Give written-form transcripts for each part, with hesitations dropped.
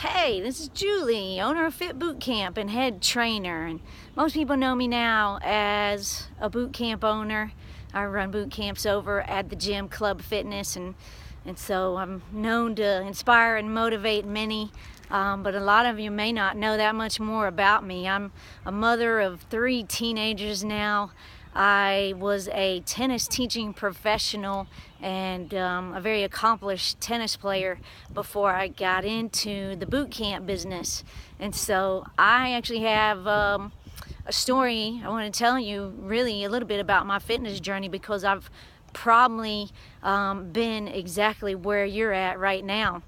Hey, this is Julie, owner of Fit Boot Camp and head trainer. And most people know me now as a boot camp owner. I run boot camps over at the gym, Club Fitness, and so I'm known to inspire and motivate many. But a lot of you may not know that much more about me. I'm a mother of 3 teenagers now. I was a tennis teaching professional and a very accomplished tennis player before I got into the boot camp business. And so I actually have a story I want to tell you, really a little bit about my fitness journey, because I've probably been exactly where you're at right now.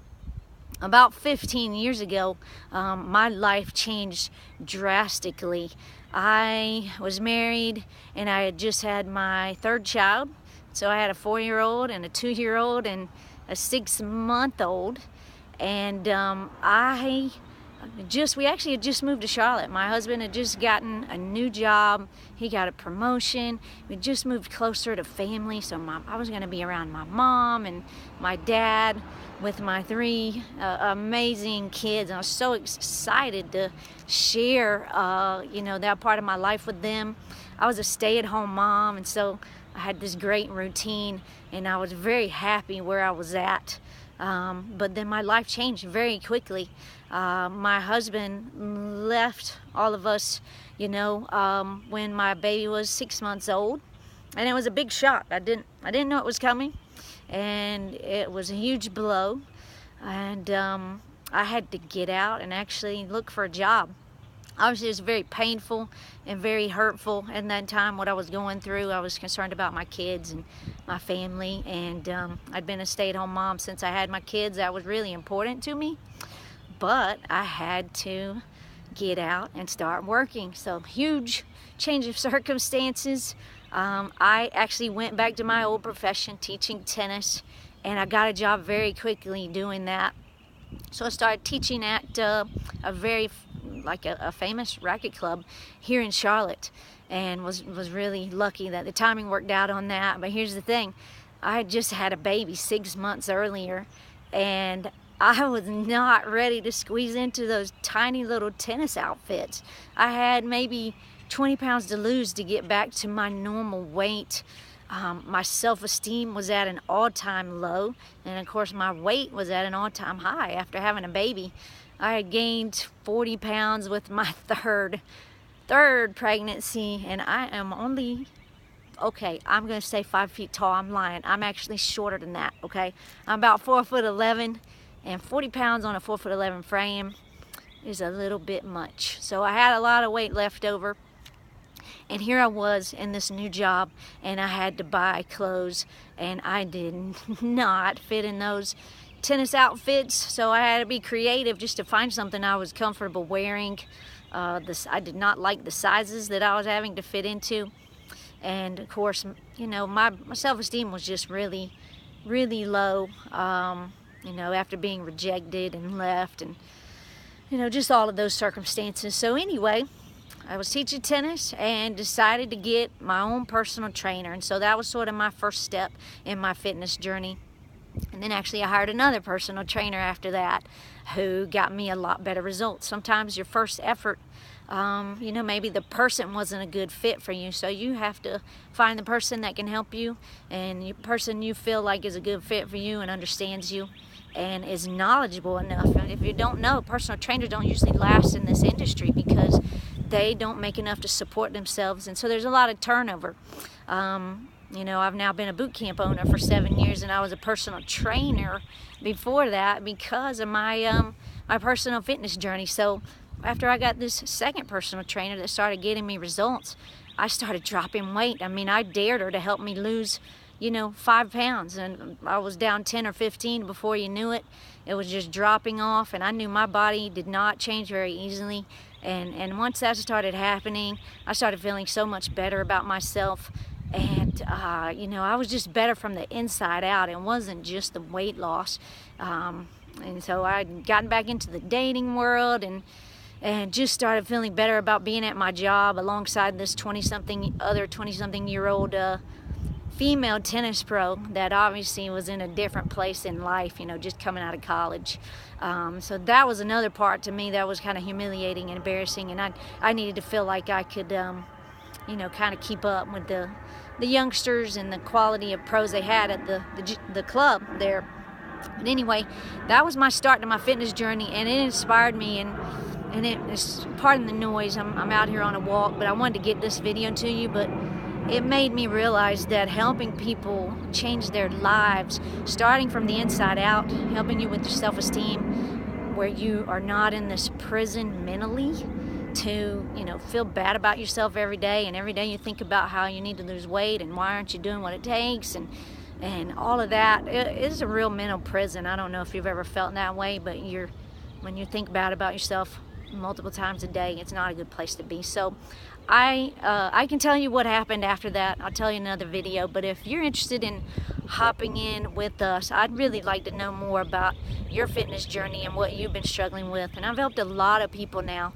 About 15 years ago, my life changed drastically. I was married and I had just had my 3rd child. So I had a 4-year-old and a 2-year-old and a 6-month-old. And we actually had just moved to Charlotte. My husband had just gotten a new job. He got a promotion. We just moved closer to family. So I was going to be around my mom and my dad with my 3 amazing kids. And I was so excited to share, that part of my life with them. I was a stay-at-home mom, and so I had this great routine, and I was very happy where I was at. But then my life changed very quickly. My husband left all of us, when my baby was 6 months old, and it was a big shock. I didn't know it was coming, and it was a huge blow. And I had to get out and actually look for a job. Obviously, it was very painful and very hurtful at that time, what I was going through. I was concerned about my kids and my family, and I'd been a stay-at-home mom since I had my kids. That was really important to me, but I had to get out and start working. So huge change of circumstances. I actually went back to my old profession, teaching tennis, and I got a job very quickly doing that. So I started teaching at a famous racket club here in Charlotte, and was really lucky that the timing worked out on that. But here's the thing, I had just had a baby 6 months earlier, and I was not ready to squeeze into those tiny little tennis outfits. I had maybe 20 pounds to lose to get back to my normal weight. My self-esteem was at an all-time low, and of course my weight was at an all-time high after having a baby. I had gained 40 pounds with my third pregnancy, and I am only, I'm going to say 5 feet tall. I'm lying. I'm actually shorter than that, okay? I'm about 4'11", and 40 pounds on a 4'11" frame is a little bit much. So I had a lot of weight left over. And here I was in this new job, and I had to buy clothes, and I did not fit in those tennis outfits. So I had to be creative just to find something I was comfortable wearing. I did not like the sizes that I was having to fit into. And of course, my self-esteem was just really, really low, after being rejected and left, and, just all of those circumstances. So anyway, I was teaching tennis and decided to get my own personal trainer. And so that was sort of my first step in my fitness journey. And then actually I hired another personal trainer after that who got me a lot better results. Sometimes your first effort, maybe the person wasn't a good fit for you. So you have to find the person that can help you, and the person you feel like is a good fit for you and understands you and is knowledgeable enough. And if you don't know, personal trainers don't usually last in this industry because they don't make enough to support themselves, and so there's a lot of turnover. I've now been a boot camp owner for 7 years, and I was a personal trainer before that because of my personal fitness journey. So after I got this second personal trainer that started getting me results, I started dropping weight. I dared her to help me lose 5 pounds, and I was down 10 or 15 before you knew it. It was just dropping off, and I knew my body did not change very easily. And once that started happening, I started feeling so much better about myself. And, I was just better from the inside out. It wasn't just the weight loss. And so I'd gotten back into the dating world and just started feeling better about being at my job alongside this 20-something year old female tennis pro that obviously was in a different place in life, you know, just coming out of college. So that was another part to me that was kind of humiliating and embarrassing, and I needed to feel like I could, you know, kind of keep up with the youngsters and the quality of pros they had at the club there. But anyway, that was my start to my fitness journey, and it inspired me, and it's, pardon the noise, I'm out here on a walk, but I wanted to get this video to you. But it made me realize that helping people change their lives, starting from the inside out, helping you with your self-esteem, where you are not in this prison mentally to, you know, feel bad about yourself every day, and every day you think about how you need to lose weight and why aren't you doing what it takes, and all of that. It is a real mental prison. I don't know if you've ever felt that way, but when you think bad about yourself multiple times a day, it's not a good place to be. So I can tell you what happened after that. I'll tell you another video, but if you're interested in hopping in with us, I'd really like to know more about your fitness journey and what you've been struggling with. And I've helped a lot of people now,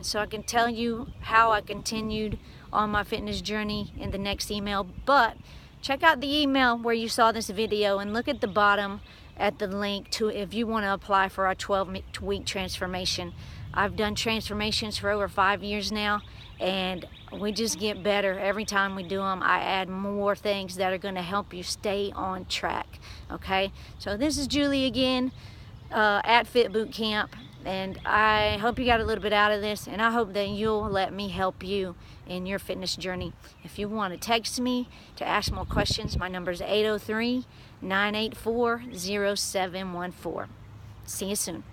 so I can tell you how I continued on my fitness journey in the next email. But check out the email where you saw this video and look at the bottom at the link to if you want to apply for our 12-week transformation. I've done transformations for over 5 years now, and we just get better every time we do them. I add more things that are going to help you stay on track. Okay, so this is Julie again at Fit Boot Camp, and I hope you got a little bit out of this, and I hope that you'll let me help you in your fitness journey. If you want to text me to ask more questions, my number is 803-984-0714. See you soon.